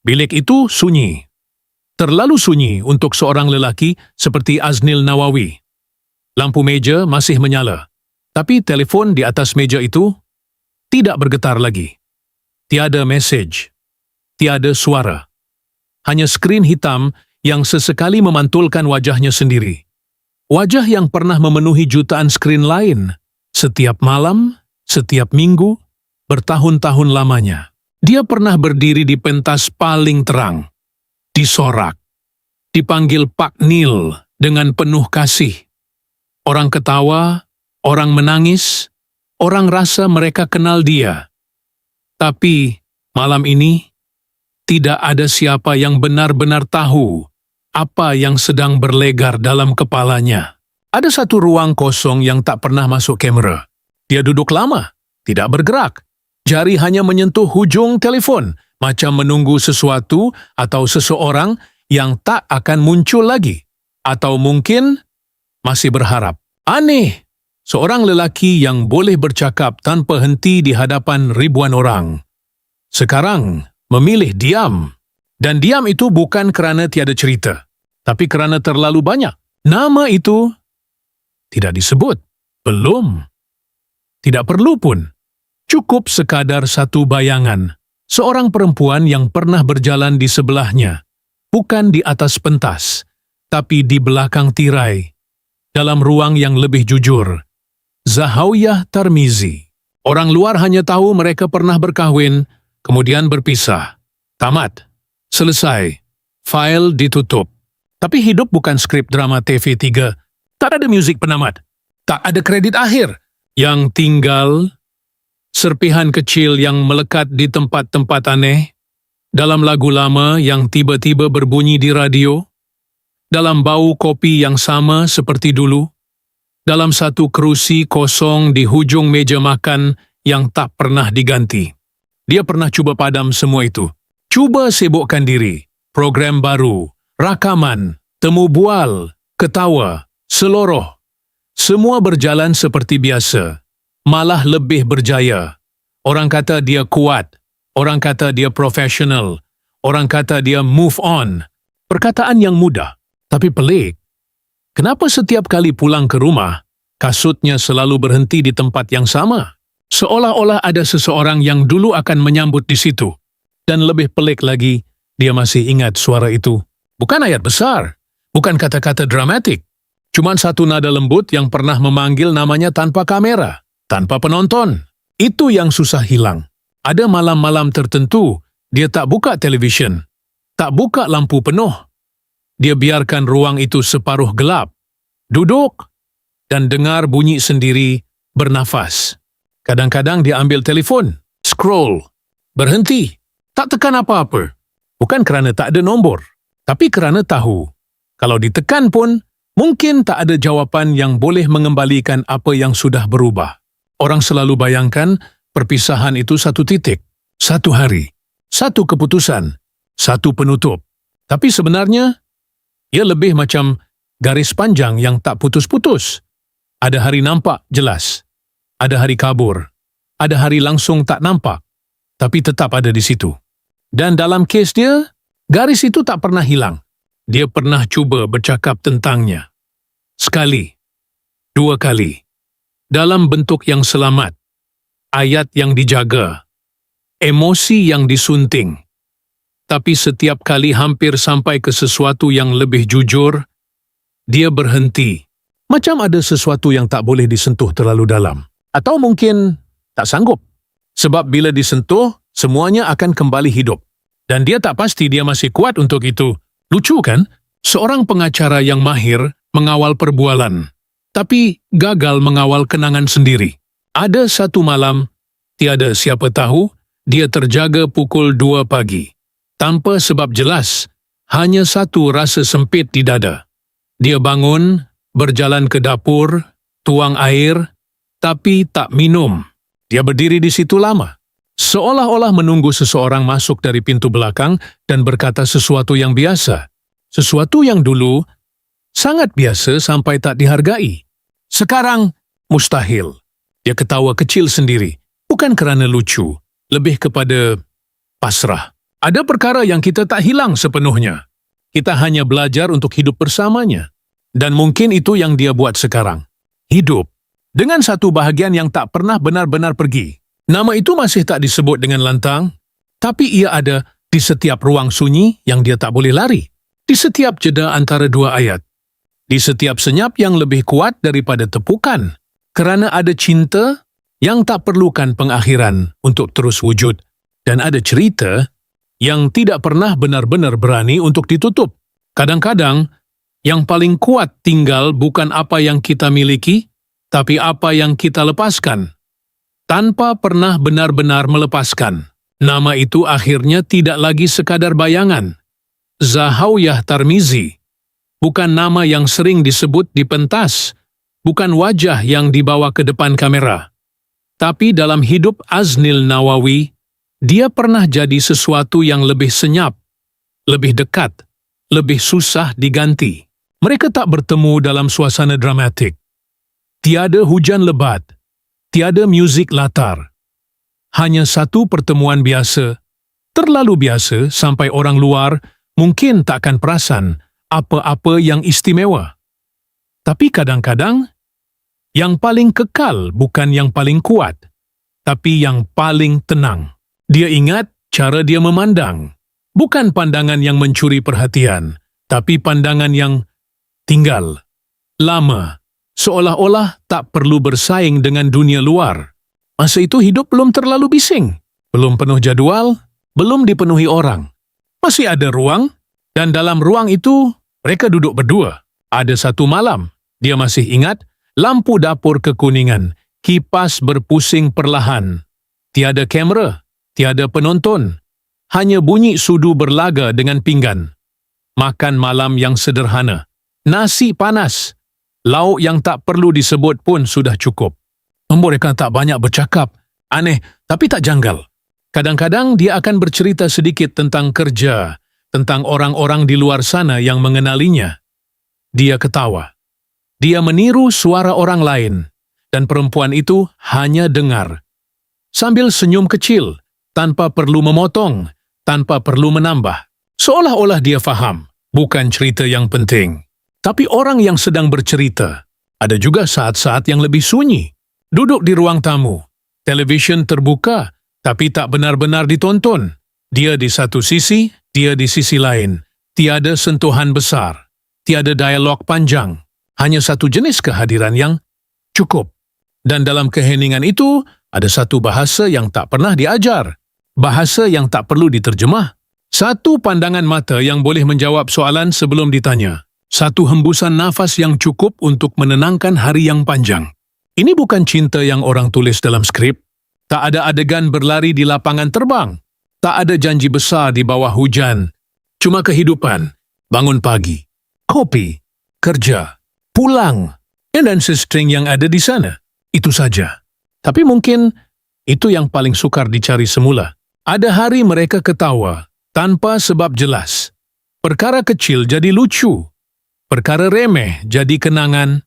Bilik itu sunyi. Terlalu sunyi untuk seorang lelaki seperti Aznil Nawawi. Lampu meja masih menyala, tapi telefon di atas meja itu tidak bergetar lagi. Tiada mesej, tiada suara. Hanya skrin hitam yang sesekali memantulkan wajahnya sendiri. Wajah yang pernah memenuhi jutaan skrin lain, setiap malam, setiap minggu, bertahun-tahun lamanya. Dia pernah berdiri di pentas paling terang, disorak, dipanggil Pak Nil dengan penuh kasih. Orang ketawa, orang menangis, orang rasa mereka kenal dia. Tapi malam ini, tidak ada siapa yang benar-benar tahu apa yang sedang berlegar dalam kepalanya. Ada satu ruang kosong yang tak pernah masuk kamera. Dia duduk lama, tidak bergerak. Jari hanya menyentuh hujung telefon, macam menunggu sesuatu atau seseorang yang tak akan muncul lagi. Atau mungkin masih berharap. Aneh, seorang lelaki yang boleh bercakap tanpa henti di hadapan ribuan orang. Sekarang memilih diam. Dan diam itu bukan kerana tiada cerita, tapi kerana terlalu banyak. Nama itu tidak disebut. Belum. Tidak perlu pun. Cukup sekadar satu bayangan. Seorang perempuan yang pernah berjalan di sebelahnya. Bukan di atas pentas, tapi di belakang tirai. Dalam ruang yang lebih jujur. Zahawiyah Tarmizi. Orang luar hanya tahu mereka pernah berkahwin, kemudian berpisah. Tamat. Selesai. File ditutup. Tapi hidup bukan skrip drama TV3. Tak ada muzik penamat. Tak ada kredit akhir. Yang tinggal serpihan kecil yang melekat di tempat-tempat aneh, dalam lagu lama yang tiba-tiba berbunyi di radio, dalam bau kopi yang sama seperti dulu, dalam satu kerusi kosong di hujung meja makan yang tak pernah diganti. Dia pernah cuba padam semua itu. Cuba sibukkan diri. Program baru, rakaman, temu bual, ketawa, seloroh. Semua berjalan seperti biasa. Malah lebih berjaya. Orang kata dia kuat. Orang kata dia profesional. Orang kata dia move on. Perkataan yang mudah, tapi pelik. Kenapa setiap kali pulang ke rumah, kasutnya selalu berhenti di tempat yang sama? Seolah-olah ada seseorang yang dulu akan menyambut di situ. Dan lebih pelik lagi, dia masih ingat suara itu. Bukan ayat besar, bukan kata-kata dramatik. Cuman satu nada lembut yang pernah memanggil namanya tanpa kamera, tanpa penonton. Itu yang susah hilang. Ada malam-malam tertentu, dia tak buka televisyen, tak buka lampu penuh. Dia biarkan ruang itu separuh gelap. Duduk dan dengar bunyi sendiri, bernafas. Kadang-kadang dia ambil telefon, scroll, berhenti. Tak tekan apa-apa. Bukan kerana tak ada nombor, tapi kerana tahu. Kalau ditekan pun, mungkin tak ada jawapan yang boleh mengembalikan apa yang sudah berubah. Orang selalu bayangkan perpisahan itu satu titik, satu hari, satu keputusan, satu penutup. Tapi sebenarnya, ia lebih macam garis panjang yang tak putus-putus. Ada hari nampak jelas, ada hari kabur, ada hari langsung tak nampak, tapi tetap ada di situ. Dan dalam kes dia, garis itu tak pernah hilang. Dia pernah cuba bercakap tentangnya. Sekali, dua kali. Dalam bentuk yang selamat. Ayat yang dijaga. Emosi yang disunting. Tapi setiap kali hampir sampai ke sesuatu yang lebih jujur, dia berhenti. Macam ada sesuatu yang tak boleh disentuh terlalu dalam. Atau mungkin tak sanggup. Sebab bila disentuh, semuanya akan kembali hidup. Dan dia tak pasti dia masih kuat untuk itu. Lucu kan? Seorang pengacara yang mahir mengawal perbualan, tapi gagal mengawal kenangan sendiri. Ada satu malam, tiada siapa tahu, dia terjaga pukul 2 pagi. Tanpa sebab jelas, hanya satu rasa sempit di dada. Dia bangun, berjalan ke dapur, tuang air, tapi tak minum. Dia berdiri di situ lama. Seolah-olah menunggu seseorang masuk dari pintu belakang dan berkata sesuatu yang biasa. Sesuatu yang dulu sangat biasa sampai tak dihargai. Sekarang, mustahil. Dia ketawa kecil sendiri. Bukan kerana lucu, lebih kepada pasrah. Ada perkara yang kita tak hilang sepenuhnya. Kita hanya belajar untuk hidup bersamanya. Dan mungkin itu yang dia buat sekarang. Hidup. Dengan satu bahagian yang tak pernah benar-benar pergi. Nama itu masih tak disebut dengan lantang, tapi ia ada di setiap ruang sunyi yang dia tak boleh lari. Di setiap jeda antara dua ayat. Di setiap senyap yang lebih kuat daripada tepukan. Kerana ada cinta yang tak perlukan pengakhiran untuk terus wujud. Dan ada cerita yang tidak pernah benar-benar berani untuk ditutup. Kadang-kadang, yang paling kuat tinggal bukan apa yang kita miliki, tapi apa yang kita lepaskan. Tanpa pernah benar-benar melepaskan. Nama itu akhirnya tidak lagi sekadar bayangan. Zahauyah Tarmizi. Bukan nama yang sering disebut di pentas. Bukan wajah yang dibawa ke depan kamera. Tapi dalam hidup Aznil Nawawi, dia pernah jadi sesuatu yang lebih senyap, lebih dekat, lebih susah diganti. Mereka tak bertemu dalam suasana dramatik. Tiada hujan lebat, tiada muzik latar. Hanya satu pertemuan biasa, terlalu biasa sampai orang luar mungkin takkan perasan apa-apa yang istimewa. Tapi kadang-kadang, yang paling kekal bukan yang paling kuat, tapi yang paling tenang. Dia ingat cara dia memandang. Bukan pandangan yang mencuri perhatian, tapi pandangan yang tinggal, lama, seolah-olah tak perlu bersaing dengan dunia luar. Masa itu hidup belum terlalu bising, belum penuh jadual, belum dipenuhi orang. Masih ada ruang, dan dalam ruang itu mereka duduk berdua. Ada satu malam, dia masih ingat, lampu dapur kekuningan, kipas berpusing perlahan. Tiada kamera, tiada penonton, hanya bunyi sudu berlaga dengan pinggan. Makan malam yang sederhana. Nasi panas, lauk yang tak perlu disebut pun sudah cukup. Mereka tak banyak bercakap, aneh tapi tak janggal. Kadang-kadang dia akan bercerita sedikit tentang kerja, tentang orang-orang di luar sana yang mengenalinya. Dia ketawa. Dia meniru suara orang lain, dan perempuan itu hanya dengar. Sambil senyum kecil, tanpa perlu memotong, tanpa perlu menambah. Seolah-olah dia faham, bukan cerita yang penting. Tapi orang yang sedang bercerita, ada juga saat-saat yang lebih sunyi. Duduk di ruang tamu, televisyen terbuka, tapi tak benar-benar ditonton. Dia di satu sisi, dia di sisi lain. Tiada sentuhan besar, tiada dialog panjang. Hanya satu jenis kehadiran yang cukup. Dan dalam keheningan itu, ada satu bahasa yang tak pernah diajar. Bahasa yang tak perlu diterjemah. Satu pandangan mata yang boleh menjawab soalan sebelum ditanya. Satu hembusan nafas yang cukup untuk menenangkan hari yang panjang. Ini bukan cinta yang orang tulis dalam skrip. Tak ada adegan berlari di lapangan terbang. Tak ada janji besar di bawah hujan. Cuma kehidupan, bangun pagi, kopi, kerja, pulang, dan sestring yang ada di sana. Itu saja. Tapi mungkin itu yang paling sukar dicari semula. Ada hari mereka ketawa, tanpa sebab jelas. Perkara kecil jadi lucu. Perkara remeh jadi kenangan,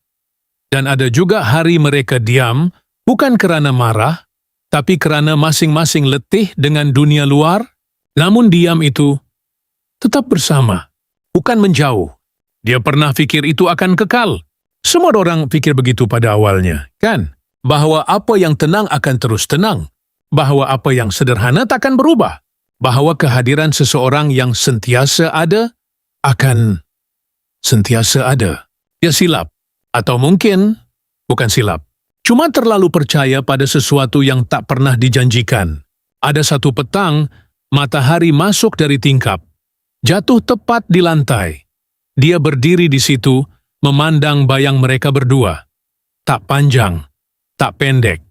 dan ada juga hari mereka diam, bukan kerana marah, tapi kerana masing-masing letih dengan dunia luar, namun diam itu tetap bersama, bukan menjauh. Dia pernah fikir itu akan kekal. Semua orang fikir begitu pada awalnya, kan? Bahawa apa yang tenang akan terus tenang, bahawa apa yang sederhana takkan berubah, bahawa kehadiran seseorang yang sentiasa ada akan sentiasa ada. Dia silap. Atau mungkin bukan silap. Cuma terlalu percaya pada sesuatu yang tak pernah dijanjikan. Ada satu petang, matahari masuk dari tingkap. Jatuh tepat di lantai. Dia berdiri di situ, memandang bayang mereka berdua. Tak panjang, tak pendek.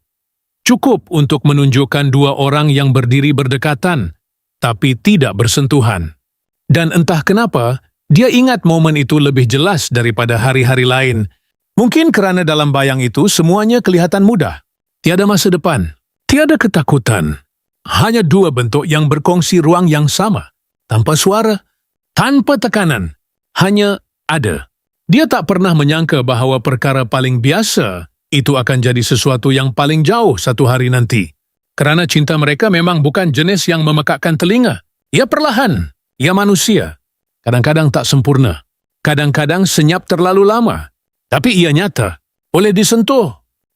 Cukup untuk menunjukkan dua orang yang berdiri berdekatan, tapi tidak bersentuhan. Dan entah kenapa, dia ingat momen itu lebih jelas daripada hari-hari lain. Mungkin kerana dalam bayang itu semuanya kelihatan mudah. Tiada masa depan, tiada ketakutan. Hanya dua bentuk yang berkongsi ruang yang sama. Tanpa suara, tanpa tekanan. Hanya ada. Dia tak pernah menyangka bahawa perkara paling biasa itu akan jadi sesuatu yang paling jauh satu hari nanti. Kerana cinta mereka memang bukan jenis yang memekakkan telinga. Ia perlahan, ia manusia. Kadang-kadang tak sempurna. Kadang-kadang senyap terlalu lama. Tapi ia nyata. Boleh disentuh.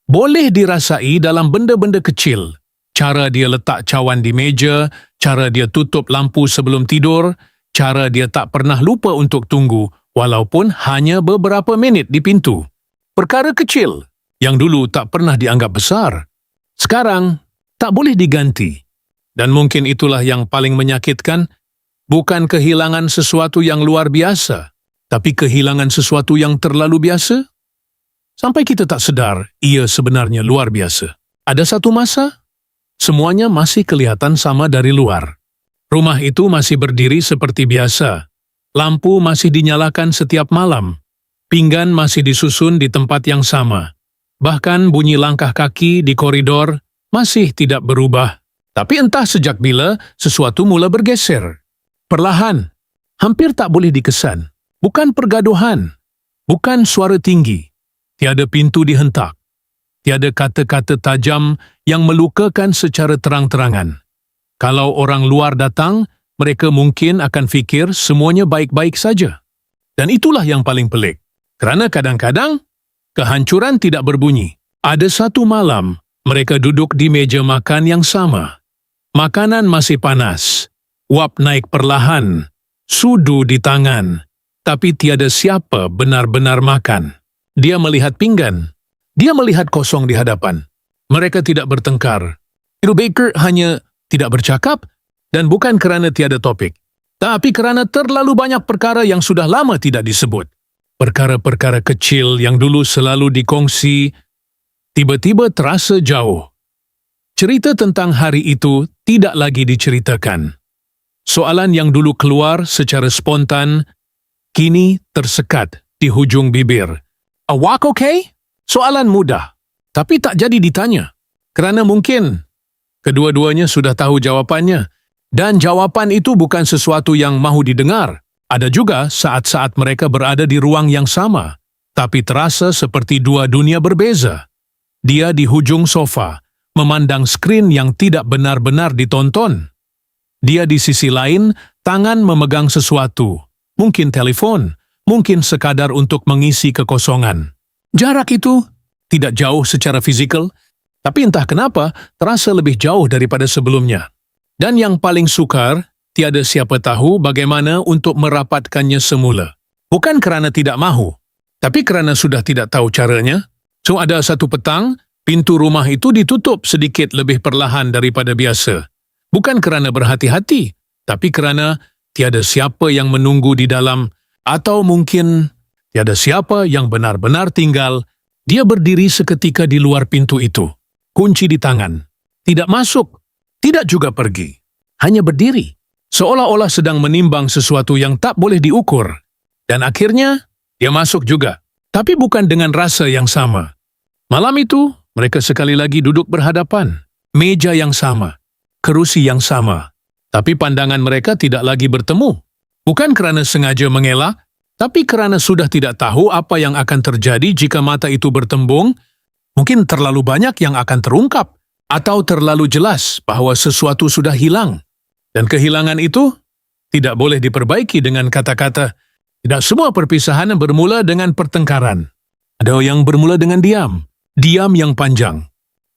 Boleh dirasai dalam benda-benda kecil. Cara dia letak cawan di meja, cara dia tutup lampu sebelum tidur, cara dia tak pernah lupa untuk tunggu walaupun hanya beberapa minit di pintu. Perkara kecil yang dulu tak pernah dianggap besar, sekarang tak boleh diganti. Dan mungkin itulah yang paling menyakitkan, bukan kehilangan sesuatu yang luar biasa, tapi kehilangan sesuatu yang terlalu biasa. Sampai kita tak sedar ia sebenarnya luar biasa. Ada satu masa, semuanya masih kelihatan sama dari luar. Rumah itu masih berdiri seperti biasa. Lampu masih dinyalakan setiap malam. Pinggan masih disusun di tempat yang sama. Bahkan bunyi langkah kaki di koridor masih tidak berubah. Tapi entah sejak bila sesuatu mula bergeser. Perlahan, hampir tak boleh dikesan. Bukan pergaduhan, bukan suara tinggi. Tiada pintu dihentak. Tiada kata-kata tajam yang melukakan secara terang-terangan. Kalau orang luar datang, mereka mungkin akan fikir semuanya baik-baik saja. Dan itulah yang paling pelik. Kerana kadang-kadang, kehancuran tidak berbunyi. Ada satu malam, mereka duduk di meja makan yang sama. Makanan masih panas. Uap naik perlahan. Sudu di tangan. Tapi tiada siapa benar-benar makan. Dia melihat pinggan. Dia melihat kosong di hadapan. Mereka tidak bertengkar. Ibu Baker hanya tidak bercakap dan bukan kerana tiada topik. Tapi kerana terlalu banyak perkara yang sudah lama tidak disebut. Perkara-perkara kecil yang dulu selalu dikongsi, tiba-tiba terasa jauh. Cerita tentang hari itu tidak lagi diceritakan. Soalan yang dulu keluar secara spontan, kini tersekat di hujung bibir. Awak okey? Soalan mudah, tapi tak jadi ditanya. Kerana mungkin kedua-duanya sudah tahu jawapannya. Dan jawapan itu bukan sesuatu yang mahu didengar. Ada juga saat-saat mereka berada di ruang yang sama, tapi terasa seperti dua dunia berbeza. Dia di hujung sofa, memandang skrin yang tidak benar-benar ditonton. Dia di sisi lain, tangan memegang sesuatu. Mungkin telefon, mungkin sekadar untuk mengisi kekosongan. Jarak itu tidak jauh secara fizikal, tapi entah kenapa terasa lebih jauh daripada sebelumnya. Dan yang paling sukar, tiada siapa tahu bagaimana untuk merapatkannya semula. Bukan kerana tidak mahu, tapi kerana sudah tidak tahu caranya. So ada satu petang, pintu rumah itu ditutup sedikit lebih perlahan daripada biasa. Bukan kerana berhati-hati, tapi kerana tiada siapa yang menunggu di dalam, atau mungkin tiada siapa yang benar-benar tinggal. Dia berdiri seketika di luar pintu itu, kunci di tangan. Tidak masuk, tidak juga pergi. Hanya berdiri, seolah-olah sedang menimbang sesuatu yang tak boleh diukur. Dan akhirnya, dia masuk juga, tapi bukan dengan rasa yang sama. Malam itu, mereka sekali lagi duduk berhadapan. Meja yang sama, kerusi yang sama. Tapi pandangan mereka tidak lagi bertemu. Bukan kerana sengaja mengelak, tapi kerana sudah tidak tahu apa yang akan terjadi jika mata itu bertembung. Mungkin terlalu banyak yang akan terungkap, atau terlalu jelas bahawa sesuatu sudah hilang. Dan kehilangan itu tidak boleh diperbaiki dengan kata-kata. Tidak semua perpisahan bermula dengan pertengkaran. Ada yang bermula dengan diam. Diam yang panjang.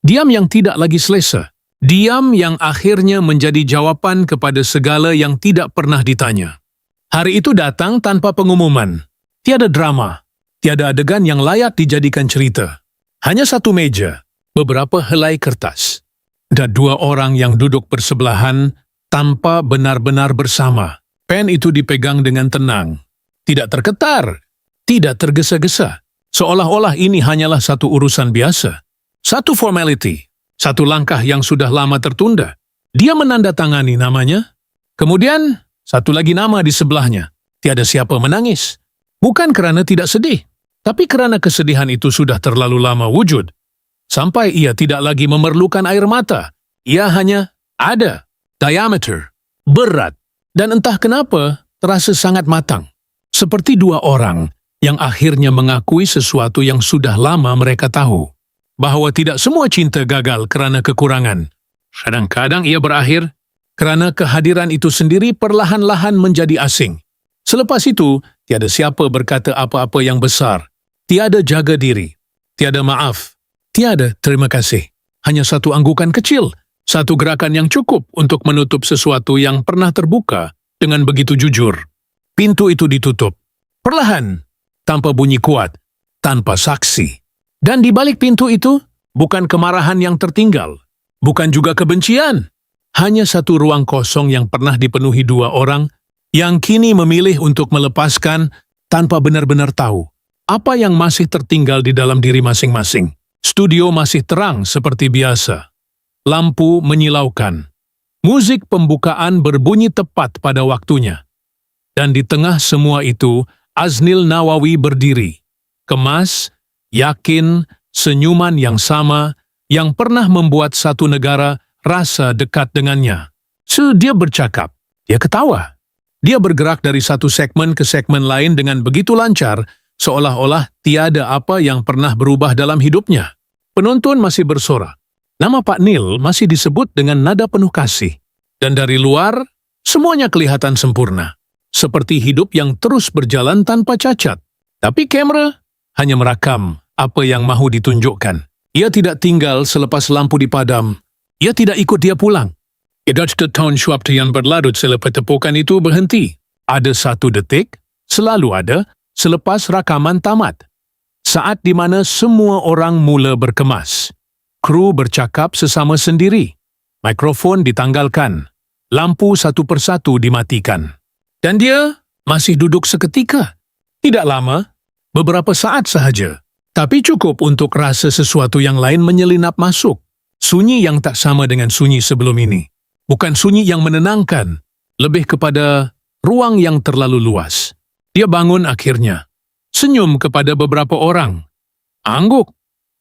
Diam yang tidak lagi selesa. Diam yang akhirnya menjadi jawapan kepada segala yang tidak pernah ditanya. Hari itu datang tanpa pengumuman. Tiada drama. Tiada adegan yang layak dijadikan cerita. Hanya satu meja, beberapa helai kertas. Dan dua orang yang duduk bersebelahan tanpa benar-benar bersama. Pen itu dipegang dengan tenang. Tidak terketar. Tidak tergesa-gesa. Seolah-olah ini hanyalah satu urusan biasa. Satu formality. Satu langkah yang sudah lama tertunda. Dia menandatangani namanya. Kemudian, satu lagi nama di sebelahnya. Tiada siapa menangis. Bukan kerana tidak sedih, tapi kerana kesedihan itu sudah terlalu lama wujud. Sampai ia tidak lagi memerlukan air mata. Ia hanya ada. Diameter. Berat. Dan entah kenapa, terasa sangat matang. Seperti dua orang yang akhirnya mengakui sesuatu yang sudah lama mereka tahu. Bahawa tidak semua cinta gagal kerana kekurangan. Kadang-kadang ia berakhir kerana kehadiran itu sendiri perlahan-lahan menjadi asing. Selepas itu, tiada siapa berkata apa-apa yang besar. Tiada jaga diri. Tiada maaf. Tiada terima kasih. Hanya satu anggukan kecil. Satu gerakan yang cukup untuk menutup sesuatu yang pernah terbuka dengan begitu jujur. Pintu itu ditutup. Perlahan. Tanpa bunyi kuat. Tanpa saksi. Dan di balik pintu itu, bukan kemarahan yang tertinggal. Bukan juga kebencian. Hanya satu ruang kosong yang pernah dipenuhi dua orang yang kini memilih untuk melepaskan tanpa benar-benar tahu apa yang masih tertinggal di dalam diri masing-masing. Studio masih terang seperti biasa. Lampu menyilaukan. Musik pembukaan berbunyi tepat pada waktunya. Dan di tengah semua itu, Aznil Nawawi berdiri. Kemas, yakin, senyuman yang sama yang pernah membuat satu negara rasa dekat dengannya. Dia bercakap, dia ketawa. Dia bergerak dari satu segmen ke segmen lain dengan begitu lancar, seolah-olah tiada apa yang pernah berubah dalam hidupnya. Penonton masih bersorak. Nama Pak Nil masih disebut dengan nada penuh kasih. Dan dari luar, semuanya kelihatan sempurna. Seperti hidup yang terus berjalan tanpa cacat. Tapi kamera hanya merakam apa yang mahu ditunjukkan. Ia tidak tinggal selepas lampu dipadam. Ia tidak ikut dia pulang. Tahun Schwabte yang berlarut selepas tepukan itu berhenti. Ada satu detik, selalu ada, selepas rakaman tamat. Saat di mana semua orang mula berkemas. Kru bercakap sesama sendiri. Mikrofon ditanggalkan. Lampu satu persatu dimatikan. Dan dia masih duduk seketika. Tidak lama, beberapa saat sahaja. Tapi cukup untuk rasa sesuatu yang lain menyelinap masuk. Sunyi yang tak sama dengan sunyi sebelum ini. Bukan sunyi yang menenangkan, lebih kepada ruang yang terlalu luas. Dia bangun akhirnya. Senyum kepada beberapa orang. Angguk.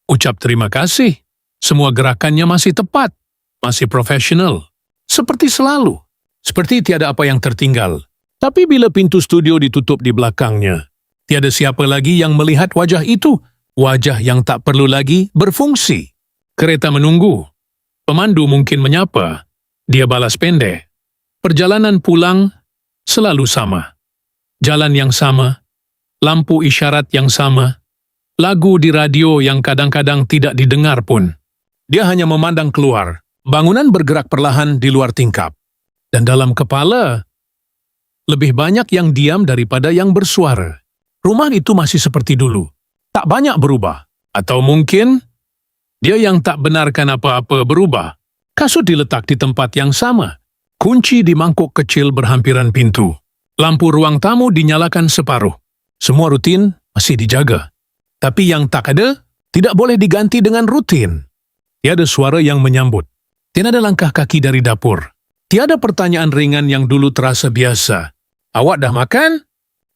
Ucap terima kasih. Semua gerakannya masih tepat. Masih profesional. Seperti selalu. Seperti tiada apa yang tertinggal. Tapi bila pintu studio ditutup di belakangnya, tiada siapa lagi yang melihat wajah itu. Wajah yang tak perlu lagi berfungsi. Kereta menunggu. Pemandu mungkin menyapa. Dia balas pendek. Perjalanan pulang selalu sama. Jalan yang sama. Lampu isyarat yang sama. Lagu di radio yang kadang-kadang tidak didengar pun. Dia hanya memandang keluar. Bangunan bergerak perlahan di luar tingkap. Dan dalam kepala, lebih banyak yang diam daripada yang bersuara. Rumah itu masih seperti dulu. Tak banyak berubah. Atau mungkin dia yang tak benarkan apa-apa berubah. Kasut diletak di tempat yang sama. Kunci di mangkuk kecil berhampiran pintu. Lampu ruang tamu dinyalakan separuh. Semua rutin masih dijaga. Tapi yang tak ada, tidak boleh diganti dengan rutin. Tiada suara yang menyambut. Tiada langkah kaki dari dapur. Tiada pertanyaan ringan yang dulu terasa biasa. Awak dah makan?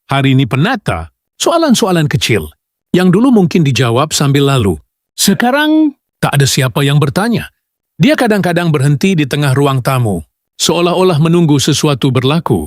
Hari ini penat tak? Soalan-soalan kecil. Yang dulu mungkin dijawab sambil lalu. Sekarang tak ada siapa yang bertanya. Dia kadang-kadang berhenti di tengah ruang tamu, seolah-olah menunggu sesuatu berlaku.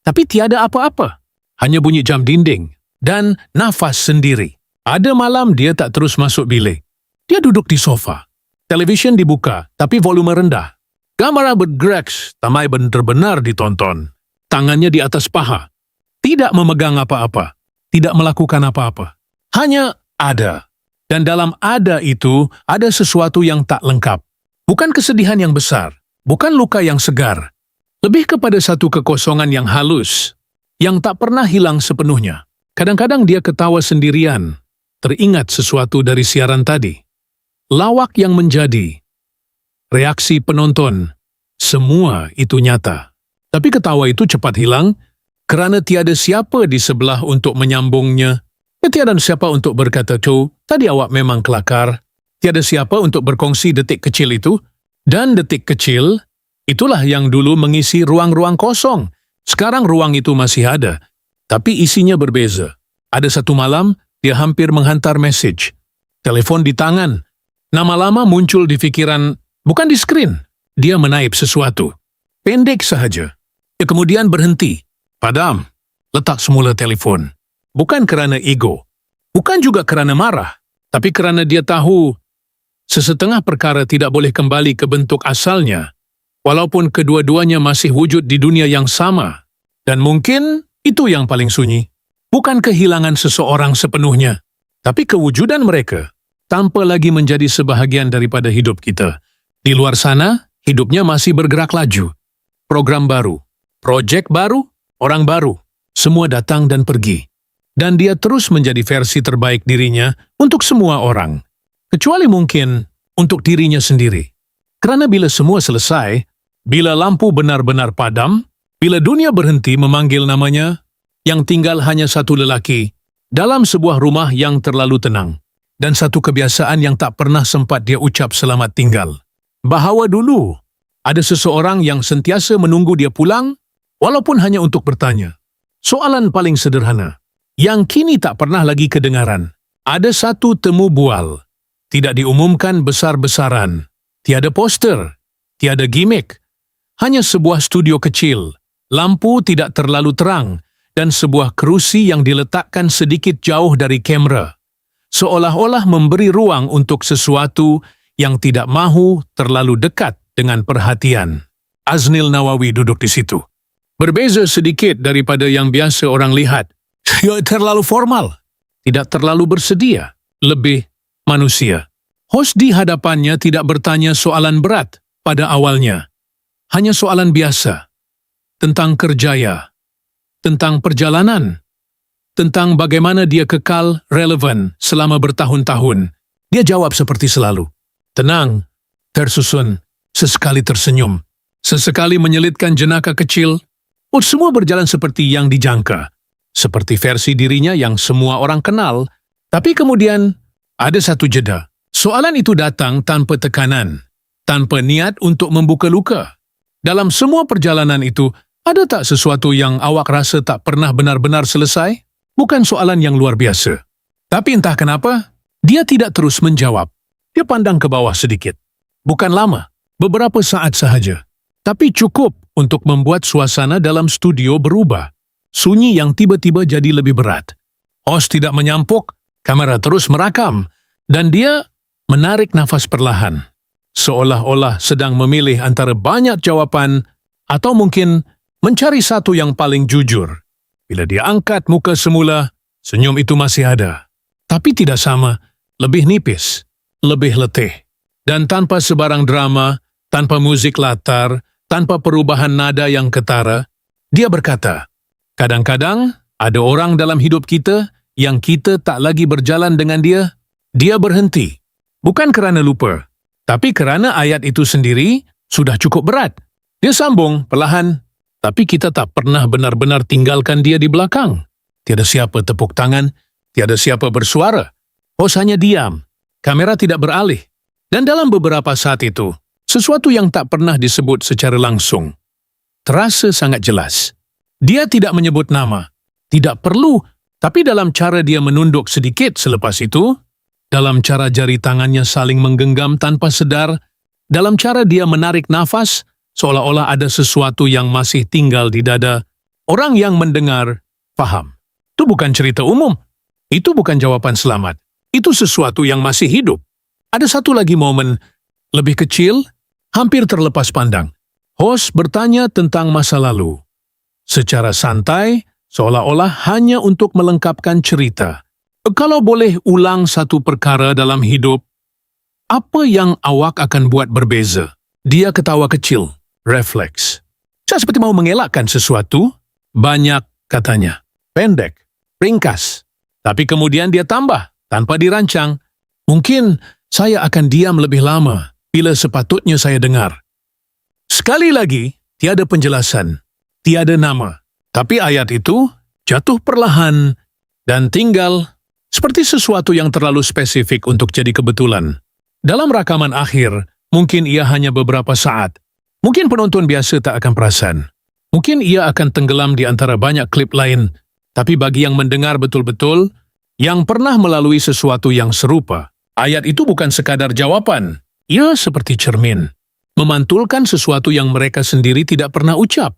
Tapi tiada apa-apa. Hanya bunyi jam dinding dan nafas sendiri. Ada malam dia tak terus masuk bilik. Dia duduk di sofa. Televisyen dibuka, tapi volume rendah. Kamera bergerak, tamai benar-benar ditonton. Tangannya di atas paha. Tidak memegang apa-apa. Tidak melakukan apa-apa. Hanya ada. Dan dalam ada itu, ada sesuatu yang tak lengkap. Bukan kesedihan yang besar, bukan luka yang segar. Lebih kepada satu kekosongan yang halus, yang tak pernah hilang sepenuhnya. Kadang-kadang dia ketawa sendirian, teringat sesuatu dari siaran tadi. Lawak yang menjadi, reaksi penonton, semua itu nyata. Tapi ketawa itu cepat hilang, kerana tiada siapa di sebelah untuk menyambungnya. Tiada siapa untuk berkata, tadi awak memang kelakar. Tiada siapa untuk berkongsi detik kecil itu. Dan detik kecil, itulah yang dulu mengisi ruang-ruang kosong. Sekarang ruang itu masih ada. Tapi isinya berbeza. Ada satu malam, dia hampir menghantar mesej. Telepon di tangan. Lama-lama muncul di fikiran, bukan di skrin. Dia menaip sesuatu. Pendek sahaja. Dia kemudian berhenti. Padam. Letak semula telefon. Bukan kerana ego. Bukan juga kerana marah. Tapi kerana dia tahu sesetengah perkara tidak boleh kembali ke bentuk asalnya. walaupun kedua-duanya masih wujud di dunia yang sama. Dan mungkin itu yang paling sunyi. Bukan kehilangan seseorang sepenuhnya, tapi kewujudan mereka tanpa lagi menjadi sebahagian daripada hidup kita. Di luar sana, hidupnya masih bergerak laju. Program baru, projek baru, orang baru, semua datang dan pergi. Dan dia terus menjadi versi terbaik dirinya untuk semua orang. Kecuali mungkin untuk dirinya sendiri. Karena bila semua selesai, bila lampu benar-benar padam, bila dunia berhenti memanggil namanya, yang tinggal hanya satu lelaki dalam sebuah rumah yang terlalu tenang dan satu kebiasaan yang tak pernah sempat dia ucap selamat tinggal. Bahawa dulu ada seseorang yang sentiasa menunggu dia pulang walaupun hanya untuk bertanya. Soalan paling sederhana yang kini tak pernah lagi kedengaran. Ada satu temu bual. Tidak diumumkan besar-besaran. Tiada poster. Tiada gimmick. Hanya sebuah studio kecil. Lampu tidak terlalu terang dan sebuah kerusi yang diletakkan sedikit jauh dari kamera. Seolah-olah memberi ruang untuk sesuatu yang tidak mahu terlalu dekat dengan perhatian. Aznil Nawawi duduk di situ. Berbeza sedikit daripada yang biasa orang lihat. Dia terlalu formal. Tidak terlalu bersedia. Lebih manusia. Hos di hadapannya tidak bertanya soalan berat pada awalnya. Hanya soalan biasa. Tentang kerjaya. Tentang perjalanan. Tentang bagaimana dia kekal relevan selama bertahun-tahun. Dia jawab seperti selalu. Tenang, tersusun, sesekali tersenyum, sesekali menyelitkan jenaka kecil. Semua berjalan seperti yang dijangka. Seperti versi dirinya yang semua orang kenal. Tapi kemudian ada satu jeda. Soalan itu datang tanpa tekanan. Tanpa niat untuk membuka luka. Dalam semua perjalanan itu, ada tak sesuatu yang awak rasa tak pernah benar-benar selesai? Bukan soalan yang luar biasa. Tapi entah kenapa, dia tidak terus menjawab. Dia pandang ke bawah sedikit. Bukan lama, beberapa saat sahaja. Tapi cukup untuk membuat suasana dalam studio berubah. Sunyi yang tiba-tiba jadi lebih berat. Host tidak menyampuk, kamera terus merakam. Dan dia menarik nafas perlahan. Seolah-olah sedang memilih antara banyak jawapan atau mungkin mencari satu yang paling jujur. Bila dia angkat muka semula, senyum itu masih ada. Tapi tidak sama, lebih nipis, lebih letih. Dan tanpa sebarang drama, tanpa musik latar, tanpa perubahan nada yang ketara, dia berkata, kadang-kadang ada orang dalam hidup kita yang kita tak lagi berjalan dengan dia. Dia berhenti. Bukan kerana lupa, tapi kerana ayat itu sendiri sudah cukup berat. Dia sambung perlahan. Tapi kita tak pernah benar-benar tinggalkan dia di belakang. Tiada siapa tepuk tangan, tiada siapa bersuara. Hos hanya diam. Kamera tidak beralih. Dan dalam beberapa saat itu, sesuatu yang tak pernah disebut secara langsung. Terasa sangat jelas. Dia tidak menyebut nama. Tidak perlu, tapi dalam cara dia menunduk sedikit selepas itu, dalam cara jari tangannya saling menggenggam tanpa sedar, dalam cara dia menarik nafas, seolah-olah ada sesuatu yang masih tinggal di dada. Orang yang mendengar, faham. Itu bukan cerita umum. Itu bukan jawaban selamat. Itu sesuatu yang masih hidup. Ada satu lagi momen, lebih kecil, hampir terlepas pandang. Host bertanya tentang masa lalu. Secara santai, seolah-olah hanya untuk melengkapkan cerita. Kalau boleh ulang satu perkara dalam hidup, apa yang awak akan buat berbeza? Dia ketawa kecil. Refleks. Saya seperti mau mengelakkan sesuatu. Banyak, katanya. Pendek. Ringkas. Tapi kemudian dia tambah, tanpa dirancang. Mungkin saya akan diam lebih lama bila sepatutnya saya dengar. Sekali lagi, tiada penjelasan. Tiada nama. Tapi ayat itu jatuh perlahan dan tinggal seperti sesuatu yang terlalu spesifik untuk jadi kebetulan. Dalam rakaman akhir, mungkin ia hanya beberapa saat. Mungkin penonton biasa tak akan perasan. Mungkin ia akan tenggelam di antara banyak klip lain. Tapi bagi yang mendengar betul-betul, yang pernah melalui sesuatu yang serupa, ayat itu bukan sekadar jawaban. Ia seperti cermin. Memantulkan sesuatu yang mereka sendiri tidak pernah ucap.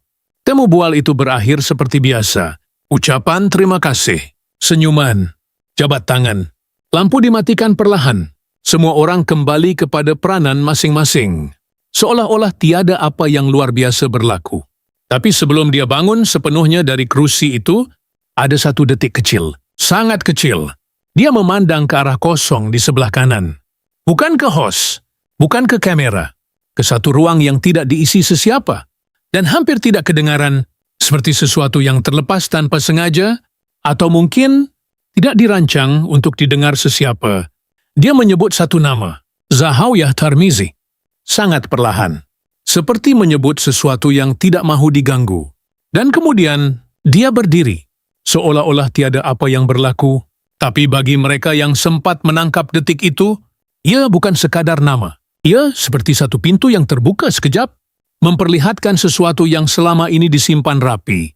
Temu bual itu berakhir seperti biasa. Ucapan terima kasih. Senyuman. Jabat tangan. Lampu dimatikan perlahan. Semua orang kembali kepada peranan masing-masing. seolah-olah tiada apa yang luar biasa berlaku. Tapi sebelum dia bangun sepenuhnya dari kerusi itu, ada satu detik kecil, sangat kecil. Dia memandang ke arah kosong di sebelah kanan. Bukan ke host, bukan ke kamera, ke satu ruang yang tidak diisi sesiapa, dan hampir tidak kedengaran, seperti sesuatu yang terlepas tanpa sengaja, atau mungkin tidak dirancang untuk didengar sesiapa. Dia menyebut satu nama, Zahawiyah Tarmizi, sangat perlahan, seperti menyebut sesuatu yang tidak mahu diganggu. Dan kemudian, dia berdiri, seolah-olah tiada apa yang berlaku, tapi bagi mereka yang sempat menangkap detik itu, ia bukan sekadar nama. Ia seperti satu pintu yang terbuka sekejap, memperlihatkan sesuatu yang selama ini disimpan rapi.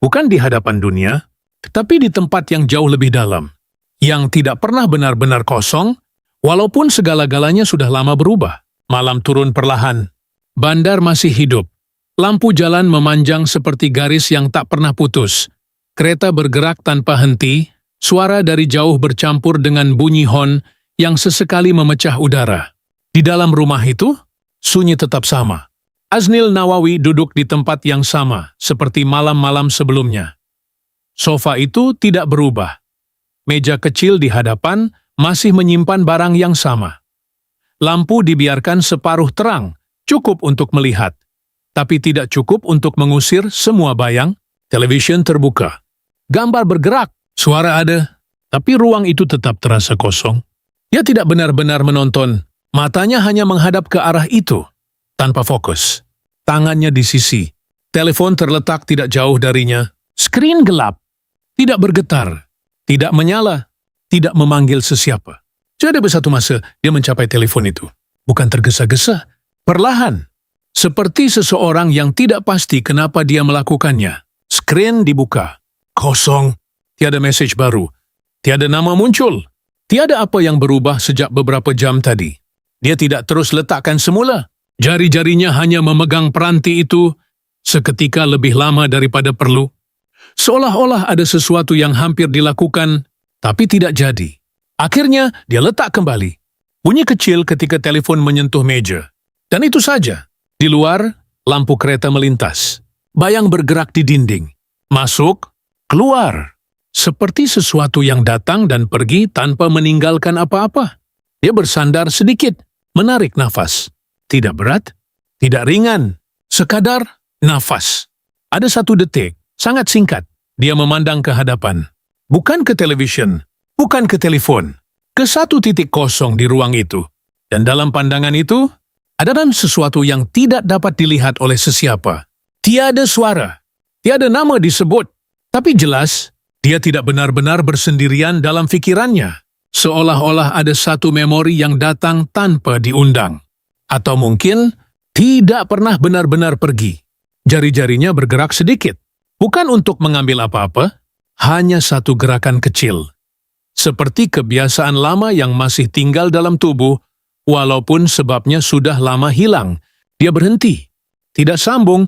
Bukan di hadapan dunia, tetapi di tempat yang jauh lebih dalam, yang tidak pernah benar-benar kosong, walaupun segala-galanya sudah lama berubah. Malam turun perlahan. Bandar masih hidup. Lampu jalan memanjang seperti garis yang tak pernah putus. Kereta bergerak tanpa henti, suara dari jauh bercampur dengan bunyi hon yang sesekali memecah udara. Di dalam rumah itu, sunyi tetap sama. Aznil Nawawi duduk di tempat yang sama, seperti malam-malam sebelumnya. Sofa itu tidak berubah. Meja kecil di hadapan masih menyimpan barang yang sama. Lampu dibiarkan separuh terang, cukup untuk melihat. Tapi tidak cukup untuk mengusir semua bayang. Televisyen terbuka. Gambar bergerak, suara ada, tapi ruang itu tetap terasa kosong. Dia tidak benar-benar menonton, matanya hanya menghadap ke arah itu, tanpa fokus. Tangannya di sisi. Telepon terletak tidak jauh darinya. Skrin gelap. Tidak bergetar, tidak menyala, tidak memanggil sesiapa. Jadi satu masa dia mencapai telepon itu. Bukan tergesa-gesa, perlahan. Seperti seseorang yang tidak pasti kenapa dia melakukannya. Skrin dibuka. Kosong. Tiada mesej baru. Tiada nama muncul. Tiada apa yang berubah sejak beberapa jam tadi. Dia tidak terus letakkan semula. Jari-jarinya hanya memegang peranti itu seketika lebih lama daripada perlu. Seolah-olah ada sesuatu yang hampir dilakukan, tapi tidak jadi. Akhirnya, dia letak kembali. Bunyi kecil ketika telepon menyentuh meja. Dan itu saja. Di luar, lampu kereta melintas. Bayang bergerak di dinding. Masuk, keluar. Seperti sesuatu yang datang dan pergi tanpa meninggalkan apa-apa. Dia bersandar sedikit, menarik nafas. Tidak berat, tidak ringan. Sekadar nafas. Ada satu detik. Sangat singkat, dia memandang ke hadapan. Bukan ke televisyen, bukan ke telepon. Ke satu titik kosong di ruang itu. Dan dalam pandangan itu, ada sesuatu yang tidak dapat dilihat oleh sesiapa. Tiada suara, tiada nama disebut. Tapi jelas, dia tidak benar-benar bersendirian dalam pikirannya. Seolah-olah ada satu memori yang datang tanpa diundang. Atau mungkin, tidak pernah benar-benar pergi. Jari-jarinya bergerak sedikit. Bukan untuk mengambil apa-apa, hanya satu gerakan kecil. Seperti kebiasaan lama yang masih tinggal dalam tubuh, walaupun sebabnya sudah lama hilang. Dia berhenti. Tidak sambung,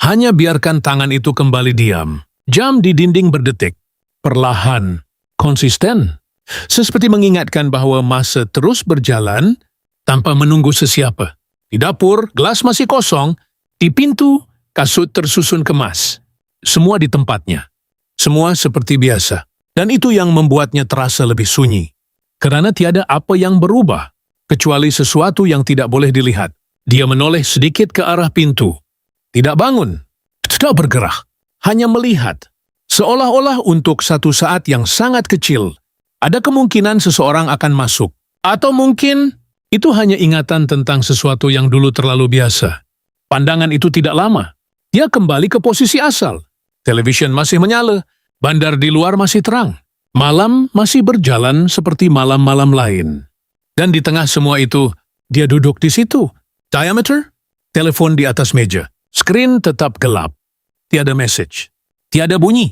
hanya biarkan tangan itu kembali diam. Jam di dinding berdetik. Perlahan, konsisten. Seperti mengingatkan bahwa masa terus berjalan tanpa menunggu sesiapa. Di dapur, gelas masih kosong. Di pintu, kasut tersusun kemas. Semua di tempatnya. Semua seperti biasa. Dan itu yang membuatnya terasa lebih sunyi. Karena tiada apa yang berubah, kecuali sesuatu yang tidak boleh dilihat. Dia menoleh sedikit ke arah pintu. Tidak bangun. Tidak bergerak. Hanya melihat. Seolah-olah untuk satu saat yang sangat kecil, ada kemungkinan seseorang akan masuk. Atau mungkin itu hanya ingatan tentang sesuatu yang dulu terlalu biasa. Pandangan itu tidak lama. Dia kembali ke posisi asal. Televisyen masih menyala, bandar di luar masih terang. Malam masih berjalan seperti malam-malam lain. Dan di tengah semua itu, dia duduk di situ. Diameter, telepon di atas meja. Skrin tetap gelap. Tiada message. Tiada bunyi.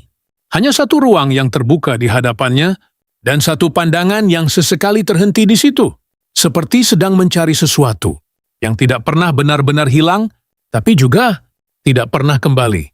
Hanya satu ruang yang terbuka di hadapannya dan satu pandangan yang sesekali terhenti di situ. Seperti sedang mencari sesuatu yang tidak pernah benar-benar hilang, tapi juga tidak pernah kembali.